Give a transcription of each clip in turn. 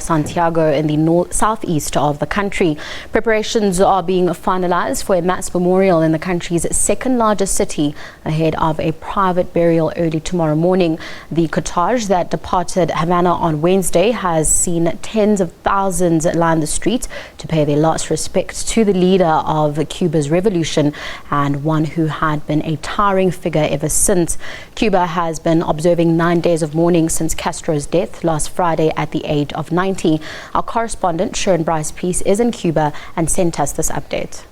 Santiago in the southeast of the country. Preparations are being finalized for a mass memorial in the country's second largest city ahead of a private burial early tomorrow morning. The cortege that departed Havana on Wednesday has seen tens of thousands line the streets to pay their last respects to the leader of Cuba's revolution and one who had been a towering figure ever since. Cuba has been observing 9 days of mourning since Castro's death last Friday at the age of 90. Our correspondent Sherwin Bryce-Pease is in Cuba and sent us this update.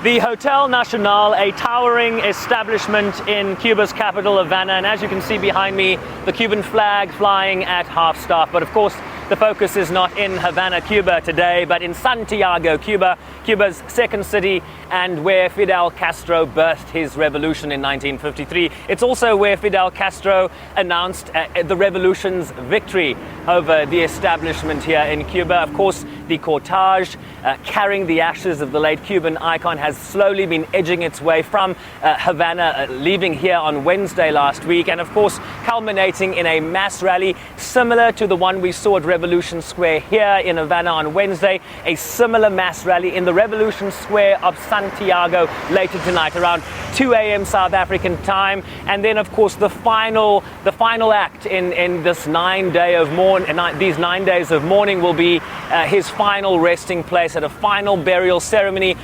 The Hotel Nacional, a towering establishment in Cuba's capital, Havana, and as you can see behind me, the Cuban flag flying at half-staff. But of course, the focus is not in Havana, Cuba today, but in Santiago, Cuba, Cuba's second city, and where Fidel Castro birthed his revolution in 1953. It's also where Fidel Castro announced the revolution's victory over the establishment here in Cuba. Of course, the cortege carrying the ashes of the late Cuban icon has slowly been edging its way from Havana, leaving here on Wednesday last week, and of course culminating in a mass rally similar to the one we saw at Revolution Square here in Havana on Wednesday, a similar mass rally in the Revolution Square of Santiago later tonight around 2 a.m. South African time. And then of course the final act in this 9 day of these 9 days of mourning will be his final resting place at a final burial ceremony.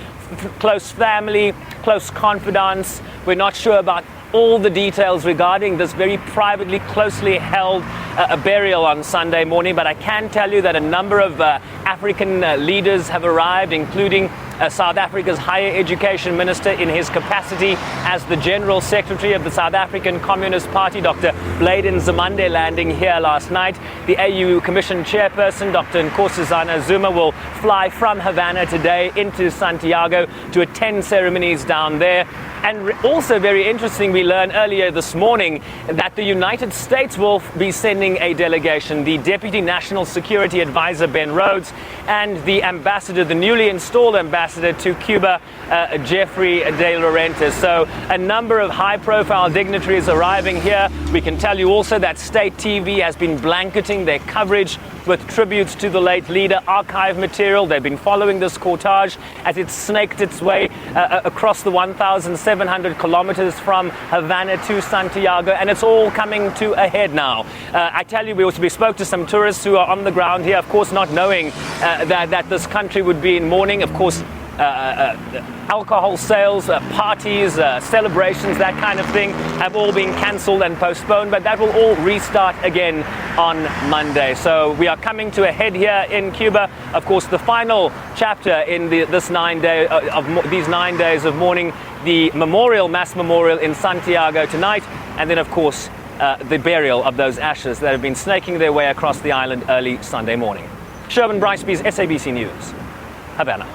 Close family, close confidants. We're not sure about all the details regarding this very privately, closely held burial on Sunday morning, but I can tell you that a number of African leaders have arrived, including South Africa's higher education minister in his capacity as the General Secretary of the South African Communist Party, Dr. Blade Nzimande, landing here last night. The AU Commission chairperson, Dr. Nkosazana Zuma, will fly from Havana today into Santiago to attend ceremonies down there. And also very interesting, we learned earlier this morning that the United States will be sending a delegation. The Deputy National Security Advisor, Ben Rhodes, and the ambassador, the newly installed ambassador to Cuba, Jeffrey De Laurentiis. So a number of high-profile dignitaries arriving here. We can tell you also that state TV has been blanketing their coverage with tributes to the late leader, archive material. They've been following this cortege as it snaked its way across the 1,700 kilometers from Havana to Santiago, and it's all coming to a head now. I tell you, we spoke to some tourists who are on the ground here, of course not knowing that this country would be in mourning. Of course, alcohol sales, parties, celebrations, that kind of thing have all been cancelled and postponed, but that will all restart again on Monday. So we are coming to a head here in Cuba. Of course, the final chapter in these 9 days of mourning, the mass memorial in Santiago tonight, and then of course the burial of those ashes that have been snaking their way across the island early Sunday morning. Sherwin Bryce-Pease, SABC News, Havana.